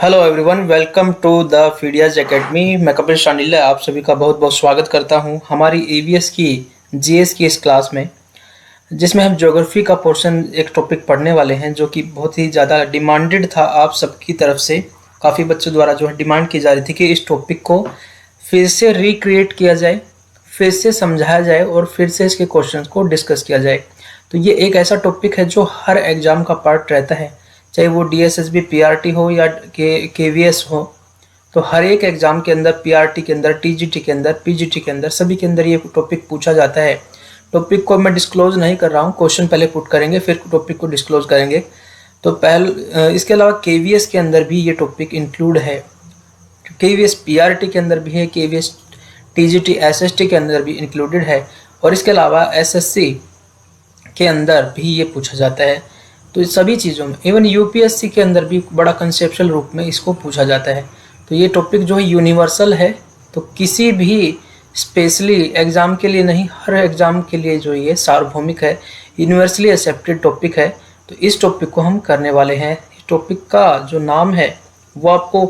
Hello everyone, welcome to the फीडियाज academy. मैं कपिल शांडिल्य आप सभी का बहुत बहुत स्वागत करता हूं हमारी ईवीएस की जीएस की इस क्लास में, जिसमें हम ज्योग्राफी का पोर्शन एक टॉपिक पढ़ने वाले हैं जो कि बहुत ही ज़्यादा डिमांडेड था आप सबकी तरफ से। काफ़ी बच्चों द्वारा जो है डिमांड की जा रही थी कि इस टॉपिक को फिर से रिक्रिएट किया जाए, फिर से समझाया जाए और फिर से इसके क्वेश्चन को डिस्कस किया जाए। तो ये एक ऐसा टॉपिक है जो हर एग्ज़ाम का पार्ट रहता है, चाहे वो डीएसएसबी पीआरटी हो या केवीएस हो। तो हर एक एग्ज़ाम के अंदर, पीआरटी के अंदर, टीजीटी के अंदर, पीजीटी के अंदर, सभी के अंदर ये टॉपिक पूछा जाता है। टॉपिक को मैं डिस्क्लोज नहीं कर रहा हूँ, क्वेश्चन पहले पुट करेंगे फिर टॉपिक को डिस्क्लोज करेंगे। तो इसके अलावा केवीएस के अंदर भी ये टॉपिक इंक्लूड है, केवीएस पीआरटी के अंदर भी है, केवीएस टीजीटी एसएसटी के अंदर भी इंक्लूडेड है, और इसके अलावा एसएससी के अंदर भी ये पूछा जाता है। तो सभी चीज़ों में, इवन यूपीएससी के अंदर भी बड़ा कंसेप्चुअल रूप में इसको पूछा जाता है। तो ये टॉपिक जो है यूनिवर्सल है, तो किसी भी स्पेशली एग्ज़ाम के लिए नहीं, हर एग्ज़ाम के लिए जो ये सार्वभौमिक है, यूनिवर्सली एक्सेप्टेड टॉपिक है। तो इस टॉपिक को हम करने वाले हैं। इस टॉपिक का जो नाम है वो आपको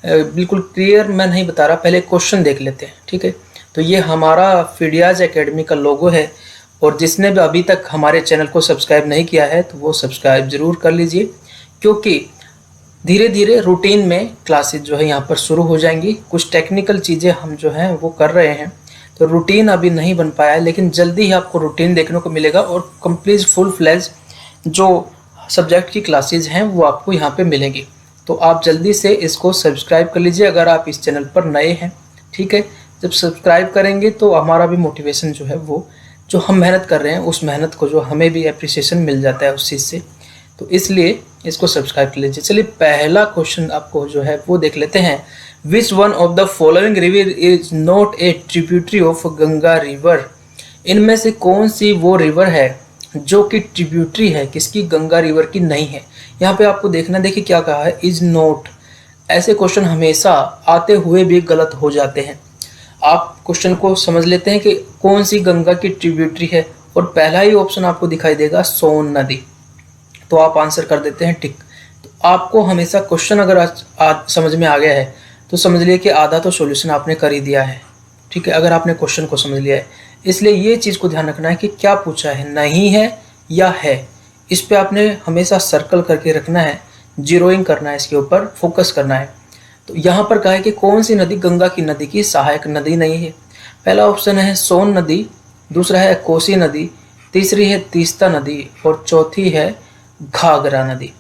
बिल्कुल क्लियर मैं नहीं बता रहा, पहले क्वेश्चन देख लेते हैं, ठीक है। तो ये हमारा फीडियाज एकेडमी का लोगो है, और जिसने भी अभी तक हमारे चैनल को सब्सक्राइब नहीं किया है तो वो सब्सक्राइब ज़रूर कर लीजिए, क्योंकि धीरे धीरे रूटीन में क्लासेस जो है यहाँ पर शुरू हो जाएंगी। कुछ टेक्निकल चीज़ें हम जो हैं वो कर रहे हैं, तो रूटीन अभी नहीं बन पाया है, लेकिन जल्दी ही आपको रूटीन देखने को मिलेगा और कंप्लीट फुल फ्लैज जो सब्जेक्ट की क्लासेज हैं वो आपको यहाँ पे मिलेंगी। तो आप जल्दी से इसको सब्सक्राइब कर लीजिए अगर आप इस चैनल पर नए हैं, ठीक है। जब सब्सक्राइब करेंगे तो हमारा भी मोटिवेशन जो है, वो जो हम मेहनत कर रहे हैं उस मेहनत को जो हमें भी अप्रिसिएशन मिल जाता है उस चीज़ से, तो इसलिए इसको सब्सक्राइब कर लीजिए। चलिए पहला क्वेश्चन आपको जो है वो देख लेते हैं। Which one of the following river is not a tributary of Ganga river? इनमें से कौन सी वो रिवर है जो कि ट्रिब्यूटरी है, किसकी? गंगा रिवर की नहीं है। यहाँ पे आपको देखना, देखिए क्या कहा है, इज नॉट। ऐसे क्वेश्चन हमेशा आते हुए भी गलत हो जाते हैं। आप क्वेश्चन को समझ लेते हैं कि कौन सी गंगा की ट्रिब्यूटरी है, और पहला ही ऑप्शन आपको दिखाई देगा सोन नदी, तो आप आंसर कर देते हैं टिक। तो आपको हमेशा क्वेश्चन अगर समझ में आ गया है तो समझ लिए कि आधा तो सॉल्यूशन आपने कर ही दिया है, ठीक है, अगर आपने क्वेश्चन को समझ लिया है। इसलिए ये चीज़ को ध्यान रखना है कि क्या पूछा है, नहीं है या है, इस पर आपने हमेशा सर्कल करके रखना है, जीरोइंग करना है, इसके ऊपर फोकस करना है। तो यहाँ पर कहा है कि कौन सी नदी गंगा की नदी की सहायक नदी नहीं है। पहला ऑप्शन है सोन नदी, दूसरा है कोसी नदी, तीसरी है तीस्ता नदी, और चौथी है घाघरा नदी।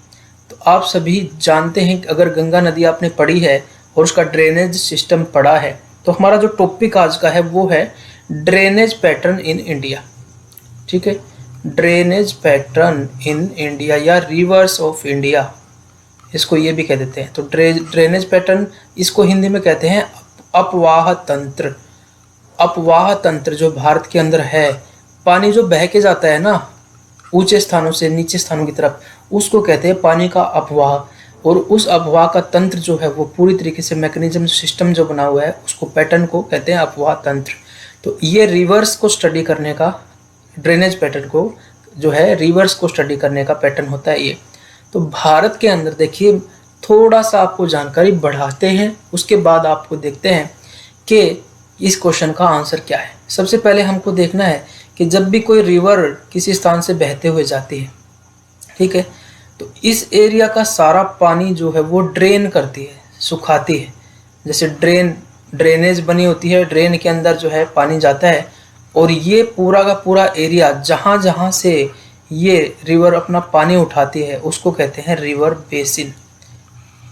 तो आप सभी जानते हैं कि अगर गंगा नदी आपने पढ़ी है और उसका ड्रेनेज सिस्टम पढ़ा है, तो हमारा जो टॉपिक आज का है वो है ड्रेनेज पैटर्न इन इंडिया, ठीक है। ड्रेनेज पैटर्न इन इंडिया या रिवर्स ऑफ इंडिया, इसको ये भी कह देते हैं। तो ड्रेनेज पैटर्न, इसको हिंदी में कहते हैं अपवाह तंत्र। अपवाह तंत्र जो भारत के अंदर है, पानी जो बह के जाता है ना ऊंचे स्थानों से नीचे स्थानों की तरफ, उसको कहते हैं पानी का अपवाह। और उस अपवाह का तंत्र जो है वो पूरी तरीके से मैकेनिज्म सिस्टम जो बना हुआ है उसको, पैटर्न को कहते हैं अपवाह तंत्र। तो ये रिवर्स को स्टडी करने का, ड्रेनेज पैटर्न को जो है रिवर्स को स्टडी करने का पैटर्न होता है ये। तो भारत के अंदर देखिए, थोड़ा सा आपको जानकारी बढ़ाते हैं, उसके बाद आपको देखते हैं कि इस क्वेश्चन का आंसर क्या है। सबसे पहले हमको देखना है कि जब भी कोई रिवर किसी स्थान से बहते हुए जाती है, ठीक है, तो इस एरिया का सारा पानी जो है वो ड्रेन करती है, सुखाती है। जैसे ड्रेनेज बनी होती है, ड्रेन के अंदर जो है पानी जाता है, और ये पूरा का पूरा एरिया जहाँ जहाँ से ये रिवर अपना पानी उठाती है उसको कहते हैं रिवर बेसिन,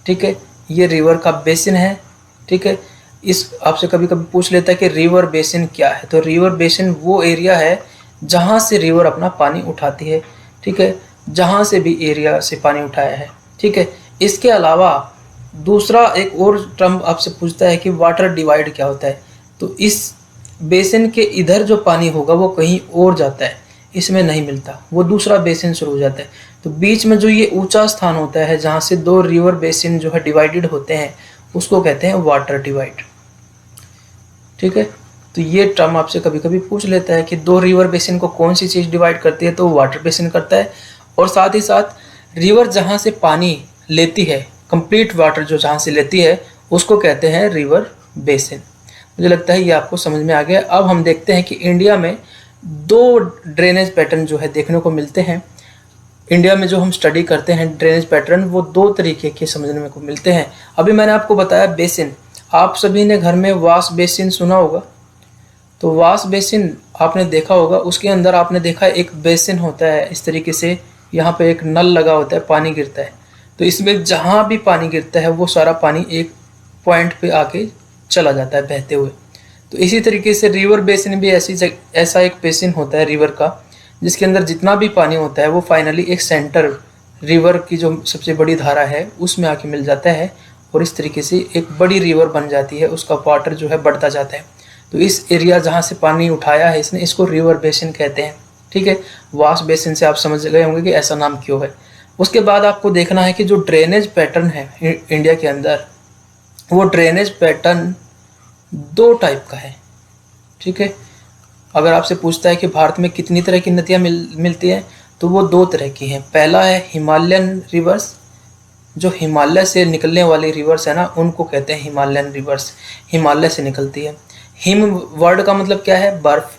ठीक है। ये रिवर का बेसिन है, ठीक है। इस आपसे कभी कभी पूछ लेता है कि रिवर बेसिन क्या है, तो रिवर बेसिन वो एरिया है जहाँ से रिवर अपना पानी उठाती है, ठीक है, जहाँ से भी एरिया से पानी उठाया है, ठीक है। इसके अलावा दूसरा एक और टर्म आपसे पूछता है कि वाटर डिवाइड क्या होता है। तो इस बेसिन के इधर जो पानी होगा वो कहीं और जाता है, इसमें नहीं मिलता, वो दूसरा बेसिन शुरू हो जाता है। तो बीच में जो ये ऊंचा स्थान होता है जहाँ से दो रिवर बेसिन जो है डिवाइडेड होते हैं उसको कहते हैं वाटर डिवाइड, ठीक है। तो ये टर्म आपसे कभी कभी पूछ लेता है कि दो रिवर बेसिन को कौन सी चीज़ डिवाइड करती है, तो वाटर बेसिन करता है। और साथ ही साथ रिवर जहाँ से पानी लेती है कंप्लीट वाटर जो जहाँ से लेती है उसको कहते हैं रिवर बेसिन। मुझे लगता है ये आपको समझ में आ गया। अब हम देखते हैं कि इंडिया में दो ड्रेनेज पैटर्न जो है देखने को मिलते हैं। इंडिया में जो हम स्टडी करते हैं ड्रेनेज पैटर्न, वो दो तरीके के समझने को मिलते हैं। अभी मैंने आपको बताया बेसिन, आप सभी ने घर में वॉश बेसिन सुना होगा। तो वॉश बेसिन आपने देखा होगा, उसके अंदर आपने देखा एक बेसिन होता है इस तरीके से, यहाँ पे एक नल लगा होता है, पानी गिरता है। तो इसमें जहाँ भी पानी गिरता है वो सारा पानी एक पॉइंट पे आके चला जाता है बहते हुए। तो इसी तरीके से रिवर बेसिन भी ऐसा एक बेसिन होता है रिवर का, जिसके अंदर जितना भी पानी होता है वो फाइनली एक सेंटर रिवर की जो सबसे बड़ी धारा है उसमें आके मिल जाता है, और इस तरीके से एक बड़ी रिवर बन जाती है, उसका वाटर जो है बढ़ता जाता है। तो इस एरिया जहाँ से पानी उठाया है इसने, इसको रिवर बेसिन कहते हैं। ठीक है, वॉश बेसिन से आप समझ गए होंगे कि ऐसा नाम क्यों है। उसके बाद आपको देखना है कि जो ड्रेनेज पैटर्न है इंडिया के अंदर, वो ड्रेनेज पैटर्न दो टाइप का है। ठीक है, अगर आपसे पूछता है कि भारत में कितनी तरह की नदियाँ मिलती हैं, तो वो दो तरह की हैं। पहला है हिमालयन रिवर्स, जो हिमालय से निकलने वाली रिवर्स है ना, उनको कहते हैं हिमालयन रिवर्स, हिमालय से निकलती है। हिम वर्ड का मतलब क्या है? बर्फ।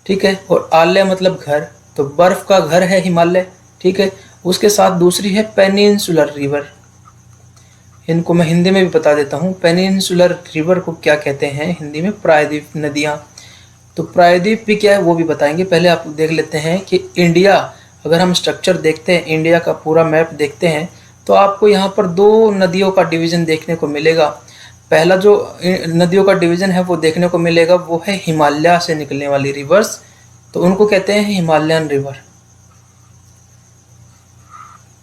ठीक है, और आलय मतलब घर, तो बर्फ का घर है हिमालय। ठीक है, उसके साथ दूसरी है पेनिनसुलर रिवर। इनको मैं हिंदी में भी बता देता हूँ। पेनिनसुलर रिवर को क्या कहते हैं हिंदी में? प्रायद्वीप नदियाँ। तो प्रायद्वीप भी क्या है वो भी बताएंगे। पहले आप देख लेते हैं कि इंडिया, अगर हम स्ट्रक्चर देखते हैं, इंडिया का पूरा मैप देखते हैं, तो आपको यहाँ पर दो नदियों का डिवीज़न देखने को मिलेगा। पहला जो नदियों का डिवीज़न है वो देखने को मिलेगा वो है हिमालय से निकलने वाली रिवर्स, तो उनको कहते हैं हिमालयन रिवर।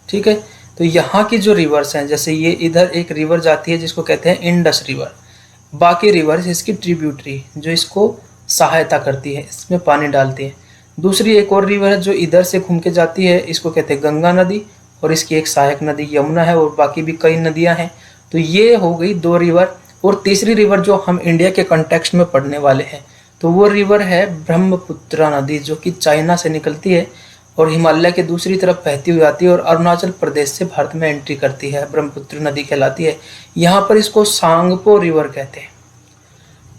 ठीक है, तो यहाँ की जो रिवर्स हैं, जैसे ये इधर एक रिवर जाती है जिसको कहते हैं इंडस रिवर, बाकी रिवर्स इसकी ट्रिब्यूटरी जो इसको सहायता करती है, इसमें पानी डालती है। दूसरी एक और रिवर है जो इधर से घूम के जाती है, इसको कहते हैं गंगा नदी, और इसकी एक सहायक नदी यमुना है, और बाकी भी कई नदियां हैं। तो ये हो गई दो रिवर। और तीसरी रिवर जो हम इंडिया के कंटेक्स्ट में पढ़ने वाले हैं, तो वो रिवर है ब्रह्मपुत्र नदी, जो कि चाइना से निकलती है और हिमालय के दूसरी तरफ बहती हुई आती है और अरुणाचल प्रदेश से भारत में एंट्री करती है, ब्रह्मपुत्र नदी कहलाती है। यहाँ पर इसको सांगपो रिवर कहते हैं।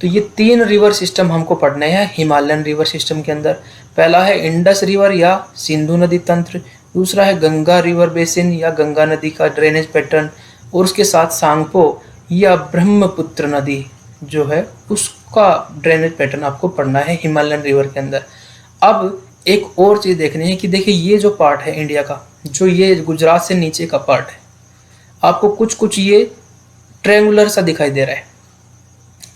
तो ये तीन रिवर सिस्टम हमको पढ़ने हैं हिमालयन रिवर सिस्टम के अंदर। पहला है इंडस रिवर या सिंधु नदी तंत्र, दूसरा है गंगा रिवर बेसिन या गंगा नदी का ड्रेनेज पैटर्न, और उसके साथ सांगपो या ब्रह्मपुत्र नदी जो है उसका ड्रेनेज पैटर्न आपको पढ़ना है हिमालयन रिवर के अंदर। अब एक और चीज़ देखनी है कि देखिए ये जो पार्ट है इंडिया का, जो ये गुजरात से नीचे का पार्ट है, आपको कुछ कुछ ये ट्रायंगुलर सा दिखाई दे रहा है।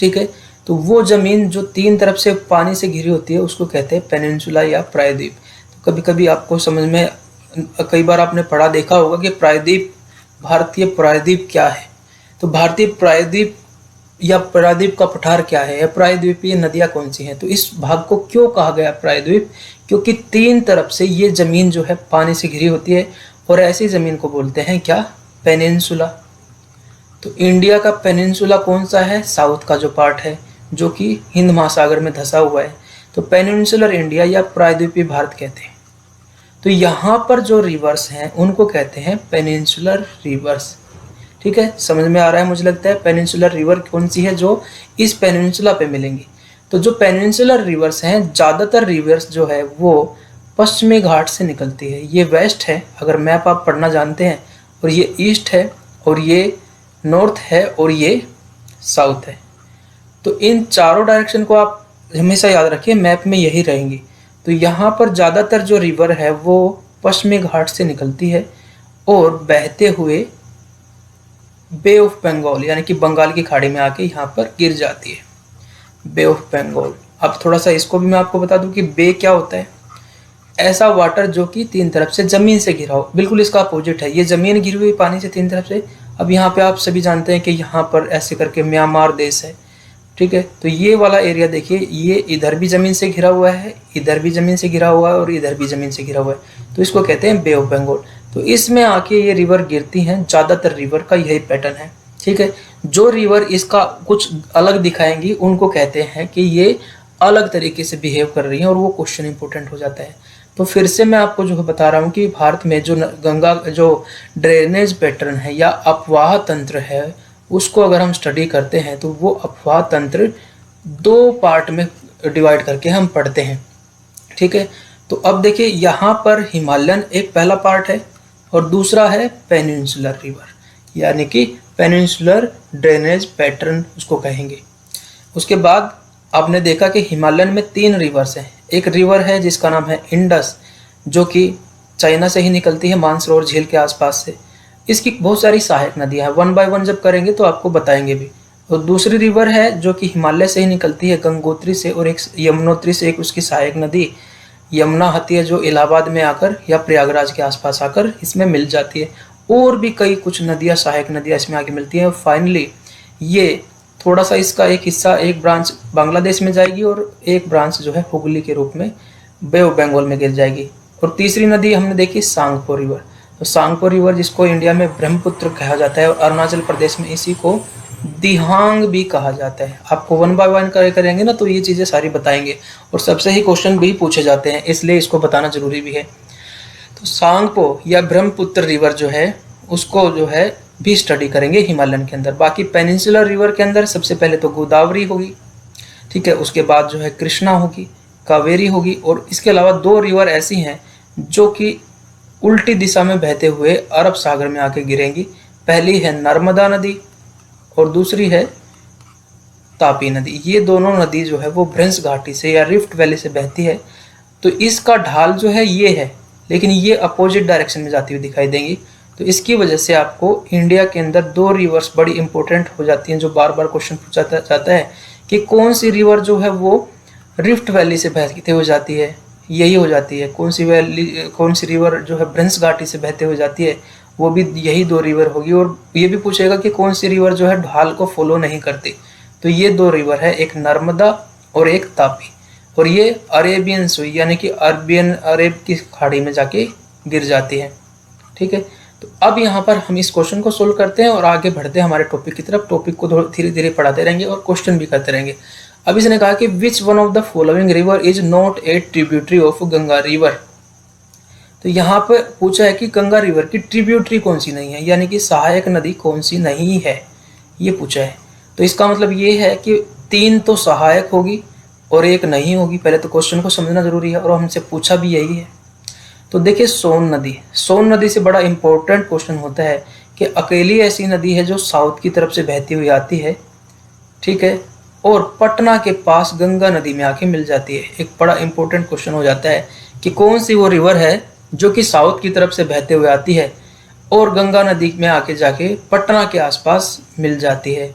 ठीक है, तो वो ज़मीन जो तीन तरफ से पानी से घिरी होती है उसको कहते हैं पेनिनसुला या प्रायद्वीप। तो कभी कभी आपको समझ में, कई बार आपने पढ़ा देखा होगा कि प्रायद्वीप, भारतीय प्रायद्वीप क्या है। तो भारतीय प्रायद्वीप या प्रायद्वीप का पठार क्या है, या प्रायद्वीपीय नदियाँ कौन सी हैं। तो इस भाग को क्यों कहा गया प्रायद्वीप? क्योंकि तीन तरफ से ये ज़मीन जो है पानी से घिरी होती है, और ऐसी ज़मीन को बोलते हैं क्या? पेनिनसुला। तो इंडिया का पेनिनसुला कौन सा है? साउथ का जो पार्ट है, जो कि हिंद महासागर में धंसा हुआ है, तो पेनिनसुलर इंडिया या प्रायद्वीपीय भारत कहते हैं। तो यहाँ पर जो रिवर्स हैं उनको कहते हैं पेनिनसुलर रिवर्स। ठीक है, समझ में आ रहा है मुझे लगता है। पेनिनसुलर रिवर कौन सी है जो इस पेनिनसुला पे मिलेंगी? तो जो पेनिनसुलर रिवर्स हैं, ज़्यादातर रिवर्स जो है वो पश्चिमी घाट से निकलती है। ये वेस्ट है अगर मैप आप पढ़ना जानते हैं, और ये ईस्ट है, और ये नॉर्थ है, और ये साउथ है। तो इन चारों डायरेक्शन को आप हमेशा याद रखिए, मैप में यही रहेंगी। तो यहाँ पर ज़्यादातर जो रिवर है वो पश्चिमी घाट से निकलती है और बहते हुए बे ऑफ बंगाल यानी कि बंगाल की खाड़ी में आके यहाँ पर गिर जाती है, बे ऑफ बंगाल। अब थोड़ा सा इसको भी मैं आपको बता दूं कि बे क्या होता है। ऐसा वाटर जो कि तीन तरफ से ज़मीन से घिरा हो, बिल्कुल इसका अपोजिट है। ये ज़मीन घिरी हुई पानी से तीन तरफ से। अब यहाँ पे आप सभी जानते हैं कि यहाँ पर ऐसे करके म्यांमार देश है। ठीक है, तो ये वाला एरिया देखिए, ये इधर भी ज़मीन से घिरा हुआ है, इधर भी ज़मीन से घिरा हुआ है, और इधर भी ज़मीन से घिरा हुआ है। तो इसको कहते हैं बे ऑफ बंगाल। तो इसमें आके ये रिवर गिरती हैं, ज़्यादातर रिवर का यही पैटर्न है। ठीक है, जो रिवर इसका कुछ अलग दिखाएंगी उनको कहते हैं कि ये अलग तरीके से बिहेव कर रही हैं, और वो क्वेश्चन इंपॉर्टेंट हो जाता है। तो फिर से मैं आपको जो बता रहा हूँ कि भारत में जो गंगा जो ड्रेनेज पैटर्न है या अपवाह तंत्र है, उसको अगर हम स्टडी करते हैं तो वो अपवाह तंत्र 2 पार्ट में डिवाइड करके हम पढ़ते हैं। ठीक है, तो अब देखिए यहाँ पर हिमालयन एक पहला पार्ट है और दूसरा है पेनिनसुलर रिवर, यानी कि पेनिनसुलर ड्रेनेज पैटर्न उसको कहेंगे। उसके बाद आपने देखा कि हिमालयन में 3 रिवर्स हैं। एक रिवर है जिसका नाम है इंडस, जो कि चाइना से ही निकलती है, मानसरोवर झील के आसपास से। इसकी बहुत सारी सहायक नदियां हैं, 1 बाय 1 जब करेंगे तो आपको बताएंगे भी। और दूसरी रिवर है जो कि हिमालय से ही निकलती है, गंगोत्री से, और एक यमुनोत्री से एक उसकी सहायक नदी यमुना आती है, जो इलाहाबाद में आकर या प्रयागराज के आसपास आकर इसमें मिल जाती है। और भी कई कुछ नदियाँ, सहायक नदियाँ इसमें आके मिलती हैं। फाइनली ये थोड़ा सा इसका एक हिस्सा, एक ब्रांच बांग्लादेश में जाएगी और एक ब्रांच जो है हुगली के रूप में बे ऑफ बंगाल में गिर जाएगी। और तीसरी नदी हमने देखी सांगपो रिवर। तो सांगपो रिवर जिसको इंडिया में ब्रह्मपुत्र कहा जाता है और अरुणाचल प्रदेश में इसी को दिहांग भी कहा जाता है। आपको 1 बाय 1 करेंगे ना तो ये चीज़ें सारी बताएंगे, और सबसे ही क्वेश्चन भी पूछे जाते हैं, इसलिए इसको बताना जरूरी भी है। तो सांगपो या ब्रह्मपुत्र रिवर जो है उसको जो है भी स्टडी करेंगे हिमालयन के अंदर। बाकी पेनिनसुलर रिवर के अंदर सबसे पहले तो गोदावरी होगी, ठीक है, उसके बाद जो है कृष्णा होगी, कावेरी होगी, और इसके अलावा 2 रिवर ऐसी हैं जो कि उल्टी दिशा में बहते हुए अरब सागर में आके गिरेंगी। पहली है नर्मदा नदी और दूसरी है तापी नदी। ये दोनों नदी जो है वो भ्रंश घाटी से या रिफ्ट वैली से बहती है। तो इसका ढाल जो है ये है, लेकिन ये अपोजिट डायरेक्शन में जाती हुई दिखाई देंगी। तो इसकी वजह से आपको इंडिया के अंदर 2 रिवर्स बड़ी इंपॉर्टेंट हो जाती हैं, जो बार बार क्वेश्चन पूछा जाता है कि कौन सी रिवर जो है वो रिफ्ट वैली से बहते हुए जाती है, यही हो जाती है। कौन सी रिवर जो है भ्रंश घाटी से बहते हुए जाती है, वो भी यही 2 रिवर होगी। और ये भी पूछेगा कि कौन सी रिवर जो है ढाल को फॉलो नहीं करती, तो ये 2 रिवर है, एक नर्मदा और एक तापी। और ये अरेबियन सुई यानी कि अरेब की खाड़ी में जाके गिर जाती है। ठीक है, तो अब यहाँ पर हम इस क्वेश्चन को सोल्व करते हैं और आगे बढ़ते हैं हमारे टॉपिक की तरफ। टॉपिक को धीरे धीरे पढ़ाते रहेंगे और क्वेश्चन भी करते रहेंगे। अब इसने कहा कि which one of the following river is not a tributary of Ganga river. तो यहाँ पर पूछा है कि गंगा रिवर की ट्रिब्यूटरी कौन सी नहीं है, यानी कि सहायक नदी कौन सी नहीं है, ये पूछा है। तो इसका मतलब ये है कि 3 तो सहायक होगी और 1 नहीं होगी। पहले तो क्वेश्चन को समझना जरूरी है और हमसे पूछा भी यही है। तो देखिए सोन नदी से बड़ा इंपॉर्टेंट क्वेश्चन होता है कि अकेली ऐसी नदी है जो साउथ की तरफ से बहती हुई आती है, ठीक है, और पटना के पास गंगा नदी में आके मिल जाती है। एक बड़ा इंपॉर्टेंट क्वेश्चन हो जाता है कि कौन सी वो रिवर है जो कि साउथ की तरफ से बहते हुए आती है और गंगा नदी में आके जाके पटना के आसपास मिल जाती है।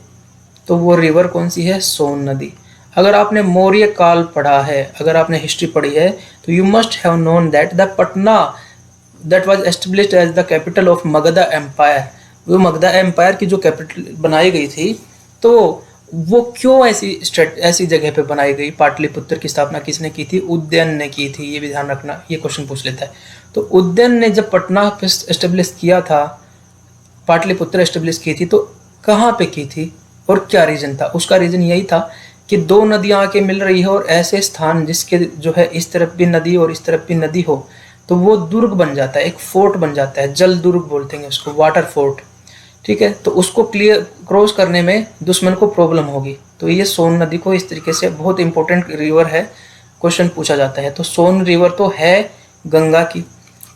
तो वो रिवर कौन सी है? सोन नदी। अगर आपने मौर्य काल पढ़ा है, अगर आपने हिस्ट्री पढ़ी है, तो you must have known that the Patna that was established as the capital of Magadha empire. वो मगधा एम्पायर की जो कैपिटल बनाई गई थी, तो वो क्यों ऐसी जगह पे बनाई गई? पाटलिपुत्र की स्थापना किसने की थी? उदयन ने की थी। ये भी ध्यान रखना, ये क्वेश्चन पूछ लेता है। तो उदयन ने जब पटना एस्टेब्लिश किया था, पाटलिपुत्र एस्टेब्लिश की थी, तो कहाँ पे की थी और क्या रीजन था? उसका रीजन यही था कि 2 नदियां आके मिल रही है और ऐसे स्थान जिसके जो है इस तरफ भी नदी और इस तरफ भी नदी हो, तो वो दुर्ग बन जाता है, एक फोर्ट बन जाता है, जल दुर्ग बोलते हैं उसको, वाटर फोर्ट। ठीक है, तो उसको क्रॉस करने में दुश्मन को प्रॉब्लम होगी। तो ये सोन नदी को इस तरीके से, बहुत इंपॉर्टेंट रिवर है, क्वेश्चन पूछा जाता है। तो सोन रिवर तो है गंगा की,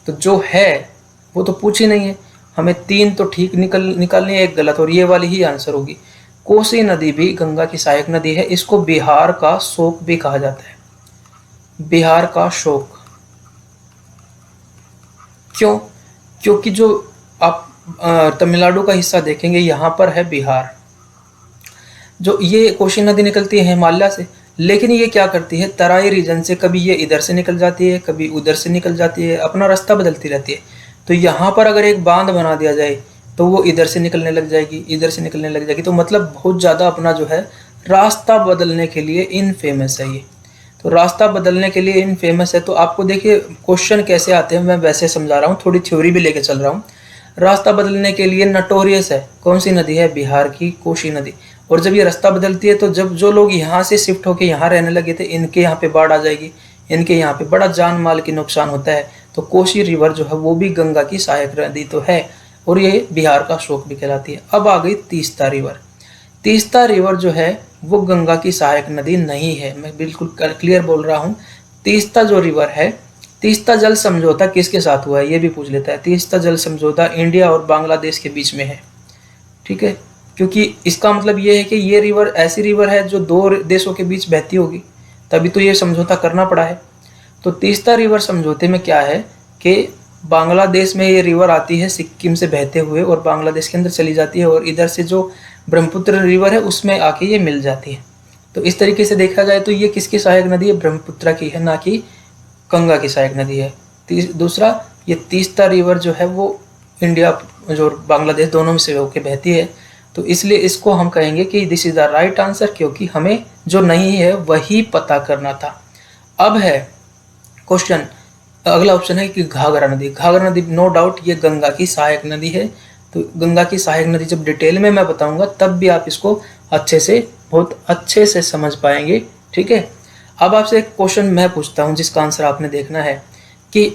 तो जो है वो तो पूछी नहीं है। हमें 3 तो ठीक निकालनी है, 1 गलत, और ये वाली ही आंसर होगी। कोसी नदी भी गंगा की सहायक नदी है। इसको बिहार का शोक भी कहा जाता है, बिहार का शोक। क्यों? क्योंकि जो आप तमिलनाडु का हिस्सा देखेंगे, यहाँ पर है बिहार। जो ये कोसी नदी निकलती है हिमालय से, लेकिन ये क्या करती है, तराई रीजन से कभी ये इधर से निकल जाती है, कभी उधर से निकल जाती है, अपना रास्ता बदलती रहती है। तो यहाँ पर अगर एक बांध बना दिया जाए तो वो इधर से निकलने लग जाएगी, इधर से निकलने लग जाएगी। तो मतलब बहुत ज़्यादा अपना जो है रास्ता बदलने के लिए इनफेमस है ये। तो रास्ता बदलने के लिए इनफेमस है। तो आपको देखिए क्वेश्चन कैसे आते हैं, मैं वैसे समझा रहा हूँ, थोड़ी थ्योरी भी लेके चल रहा हूँ। रास्ता बदलने के लिए नटोरियस है, कौन सी नदी है? बिहार की कोसी नदी। और जब ये रास्ता बदलती है तो जब जो लोग यहाँ से शिफ्ट होकर यहाँ रहने लगे थे, इनके यहाँ पे बाढ़ आ जाएगी, इनके यहाँ पे बड़ा जान माल की नुकसान होता है। तो कोसी रिवर जो है वो भी गंगा की सहायक नदी तो है और ये बिहार का शोक भी कहलाती है। अब आ गई तीस्ता रिवर। तीस्ता रिवर जो है वो गंगा की सहायक नदी नहीं है, मैं बिल्कुल क्लियर बोल रहा हूँ। तीस्ता जो रिवर है, तीस्ता जल समझौता किसके साथ हुआ है ये भी पूछ लेता है। तीस्ता जल समझौता इंडिया और बांग्लादेश के बीच में है, ठीक है, क्योंकि इसका मतलब ये है कि ये रिवर ऐसी रिवर है जो दो देशों के बीच बहती होगी, तभी तो ये समझौता करना पड़ा है। तो तीस्ता रिवर समझौते में क्या है कि बांग्लादेश में ये रिवर आती है सिक्किम से बहते हुए और बांग्लादेश के अंदर चली जाती है और इधर से जो ब्रह्मपुत्र रिवर है उसमें आके ये मिल जाती है। तो इस तरीके से देखा जाए तो ये किसकी सहायक नदी है, ब्रह्मपुत्र की है, ना कि गंगा की सहायक नदी है। दूसरा, ये तीस्ता रिवर जो है वो इंडिया जो बांग्लादेश दोनों में से होकर बहती है, तो इसलिए इसको हम कहेंगे कि this is the right answer, क्योंकि हमें जो नहीं है वही पता करना था। अब है क्वेश्चन, अगला ऑप्शन है कि घाघरा नदी। घाघरा नदी नो डाउट ये गंगा की सहायक नदी है। तो गंगा की सहायक नदी जब डिटेल में मैं बताऊंगा तब भी आप इसको अच्छे से, बहुत अच्छे से समझ पाएंगे, ठीक है। अब आपसे एक क्वेश्चन मैं पूछता हूं जिसका आंसर आपने देखना है कि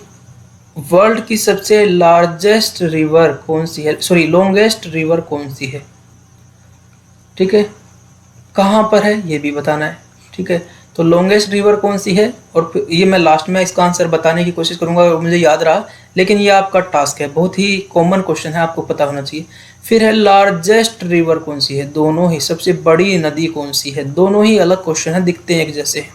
वर्ल्ड की सबसे लार्जेस्ट रिवर कौन सी है, सॉरी लॉन्गेस्ट रिवर कौन सी है, ठीक है, कहाँ पर है ये भी बताना है, ठीक है। तो लॉन्गेस्ट रिवर कौन सी है, और ये मैं लास्ट में इसका आंसर बताने की कोशिश करूंगा और मुझे याद रहा, लेकिन ये आपका टास्क है, बहुत ही कॉमन क्वेश्चन है, आपको पता होना चाहिए। फिर है लार्जेस्ट रिवर कौन सी है, दोनों ही, सबसे बड़ी नदी कौन सी है, दोनों ही अलग क्वेश्चन है, दिखते हैं एक जैसे हैं।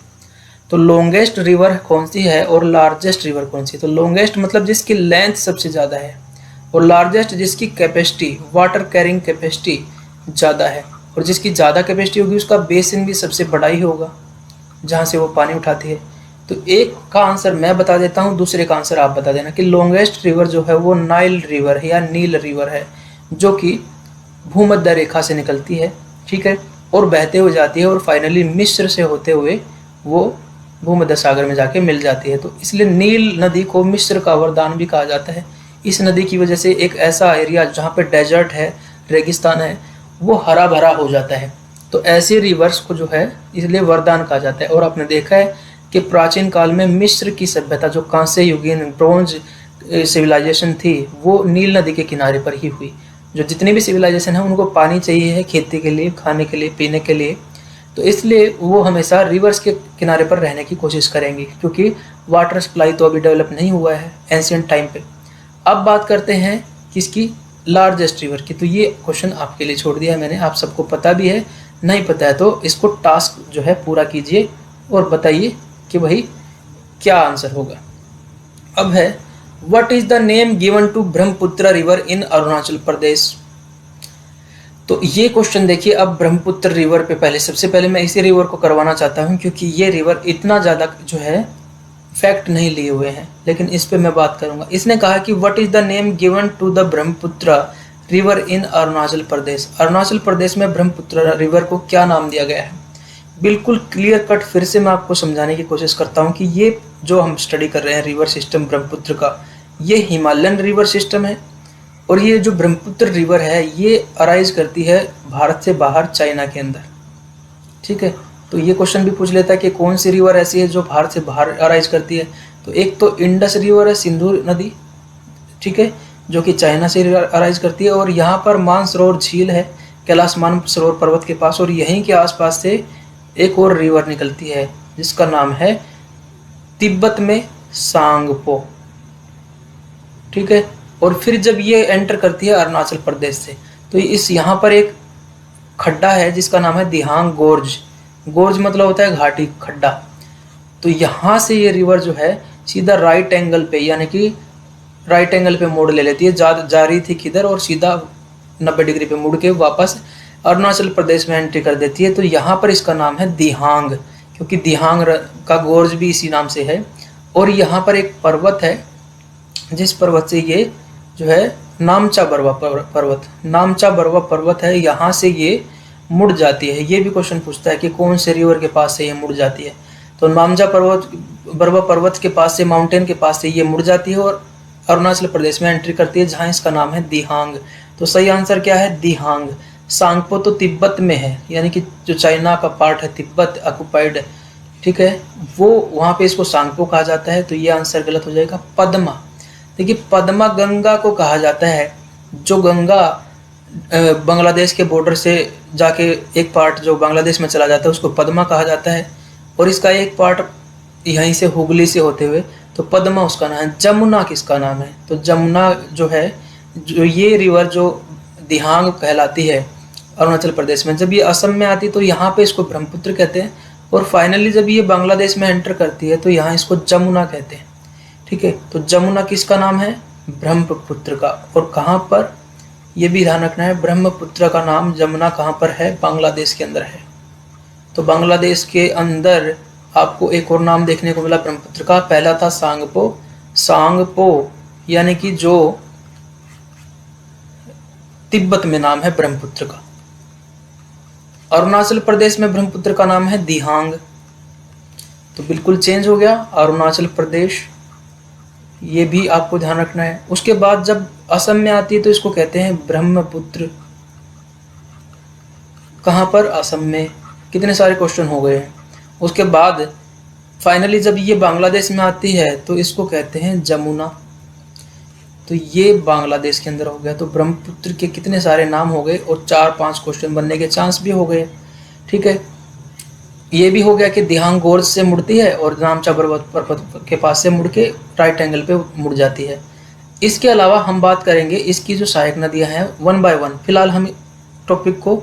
तो लॉन्गेस्ट रिवर कौन सी है और लार्जेस्ट रिवर कौन सी है। तो लॉन्गेस्ट मतलब जिसकी लेंथ सबसे ज़्यादा है और लार्जेस्ट जिसकी कैपेसिटी, वाटर कैरिंग कैपेसिटी ज़्यादा है, और जिसकी ज़्यादा कैपेसिटी होगी उसका बेसिन भी सबसे बड़ा ही होगा जहाँ से वो पानी उठाती है। तो एक का आंसर मैं बता देता हूँ, दूसरे का आंसर आप बता देना कि लॉन्गेस्ट रिवर जो है वो नाइल रिवर है या नील रिवर है, जो कि भूमध्य रेखा से निकलती है, ठीक है, और बहते हुए जाती है और फाइनली मिस्र से होते हुए वो भूमध्य सागर में जाके मिल जाती है। तो इसलिए नील नदी को मिस्र का वरदान भी कहा जाता है। इस नदी की वजह से एक ऐसा एरिया जहाँ पे डेजर्ट है, रेगिस्तान है, वो हरा भरा हो जाता है। तो ऐसे रिवर्स को जो है इसलिए वरदान कहा जाता है। और आपने देखा है कि प्राचीन काल में मिस्र की सभ्यता जो कांस्य युगीन ब्रोंज सिविलाइजेशन थी वो नील नदी के किनारे पर ही हुई। जो जितनी भी सिविलाइजेशन है उनको पानी चाहिए है खेती के लिए, खाने के लिए, पीने के लिए, तो इसलिए वो हमेशा रिवर्स के किनारे पर रहने की कोशिश करेंगे, क्योंकि वाटर सप्लाई तो अभी डेवलप नहीं हुआ है एंशिएंट टाइम पे। अब बात करते हैं किसकी, लार्जेस्ट रिवर की। तो ये क्वेश्चन आपके लिए छोड़ दिया है मैंने, आप सबको पता भी है, नहीं पता है तो इसको टास्क जो है पूरा कीजिए और बताइए कि भाई क्या आंसर होगा। अब है what is the name given to Brahmaputra river in Arunachal Pradesh. तो ये क्वेश्चन देखिए, अब ब्रह्मपुत्र रिवर पे पहले, सबसे पहले मैं इसी रिवर को करवाना चाहता हूँ क्योंकि ये रिवर इतना ज़्यादा जो है फैक्ट नहीं लिए हुए हैं, लेकिन इस पे मैं बात करूँगा। इसने कहा कि what is the name given to the Brahmaputra river in Arunachal Pradesh. Arunachal Pradesh में ब्रह्मपुत्र रिवर को क्या नाम दिया गया है। बिल्कुल क्लियर कट फिर से मैं आपको समझाने की कोशिश करता हूँ कि ये जो हम स्टडी कर रहे हैं रिवर सिस्टम ब्रह्मपुत्र का, ये हिमालयन रिवर सिस्टम है और ये जो ब्रह्मपुत्र रिवर है ये अराइज करती है भारत से बाहर चाइना के अंदर, ठीक है। तो ये क्वेश्चन भी पूछ लेता है कि कौन सी रिवर ऐसी है जो भारत से बाहर अराइज करती है। तो एक तो इंडस रिवर है, सिंधु नदी, ठीक है, जो कि चाइना से अराइज करती है, और यहाँ पर मानसरोवर झील है कैलाश मानसरोवर पर्वत के पास, और यहीं के आसपास से एक और रिवर निकलती है जिसका नाम है तिब्बत में सांगपो, ठीक है। और फिर जब ये एंटर करती है अरुणाचल प्रदेश से, तो इस यहाँ पर एक खड्डा है जिसका नाम है दिहांग गोर्ज। गोर्ज मतलब होता है घाटी, खड्डा। तो यहाँ से ये रिवर जो है सीधा राइट एंगल पे, यानी कि राइट एंगल पे मोड़ ले लेती है, जा रही थी किधर और सीधा 90 डिग्री पे मुड़ के वापस अरुणाचल प्रदेश में एंट्री कर देती है। तो यहाँ पर इसका नाम है दिहांग, क्योंकि दिहांग का गोर्ज भी इसी नाम से है। और यहाँ पर एक पर्वत है जिस पर्वत से ये जो है नामचा बरवा पर्वत, नामचा बरवा पर्वत है, यहाँ से ये मुड़ जाती है। ये भी क्वेश्चन पूछता है कि कौन से रिवर के पास से ये मुड़ जाती है। तो नामचा बरवा पर्वत के पास से, माउंटेन के पास से ये मुड़ जाती है और अरुणाचल प्रदेश में एंट्री करती है जहाँ इसका नाम है दिहांग। तो सही आंसर क्या है, दिहांग। सांगपो तो तिब्बत में है, यानी कि जो चाइना का पार्ट है तिब्बत ऑक्युपाइड ठीक है, वो वहाँ पे इसको सांगपो कहा जाता है, तो ये आंसर गलत हो जाएगा। पद्मा, देखिए पद्मा गंगा को कहा जाता है, जो गंगा बांग्लादेश के बॉर्डर से जाके एक पार्ट जो बांग्लादेश में चला जाता है उसको पद्मा कहा जाता है, और इसका एक पार्ट यहीं से हुगली से होते हुए, तो पद्मा उसका नाम है। जमुना किसका नाम है, तो जमुना जो है, जो ये रिवर जो दिहांग कहलाती है अरुणाचल प्रदेश में, जब ये असम में आती तो यहाँ पे इसको ब्रह्मपुत्र कहते हैं, और फाइनली जब ये बांग्लादेश में एंटर करती है तो यहाँ इसको जमुना कहते हैं। ठीक है, तो जमुना किसका नाम है, ब्रह्मपुत्र का। और कहाँ पर, ये भी ध्यान रखना है, ब्रह्मपुत्र का नाम जमुना कहाँ पर है, बांग्लादेश के अंदर है। तो बांग्लादेश के अंदर आपको एक और नाम देखने को मिला ब्रह्मपुत्र का, पहला था सांगपो, सांगपो यानी कि जो तिब्बत में नाम है ब्रह्मपुत्र का। अरुणाचल प्रदेश में ब्रह्मपुत्र का नाम है दिहांग, तो बिल्कुल चेंज हो गया अरुणाचल प्रदेश, ये भी आपको ध्यान रखना है। उसके बाद जब असम में आती है तो इसको कहते हैं ब्रह्मपुत्र, कहाँ पर, असम में। कितने सारे क्वेश्चन हो गए हैं। उसके बाद फाइनली जब ये बांग्लादेश में आती है तो इसको कहते हैं जमुना, तो ये बांग्लादेश के अंदर हो गया। तो ब्रह्मपुत्र के कितने सारे नाम हो गए, और 4-5 क्वेश्चन बनने के चांस भी हो गए। ठीक है, ये भी हो गया कि दिहांग गोर्ज से मुड़ती है और नामचा पर्वत के पास से मुड़ के राइट एंगल पे मुड़ जाती है। इसके अलावा हम बात करेंगे इसकी जो सहायक नदियां हैं 1 बाय 1। फिलहाल हम टॉपिक को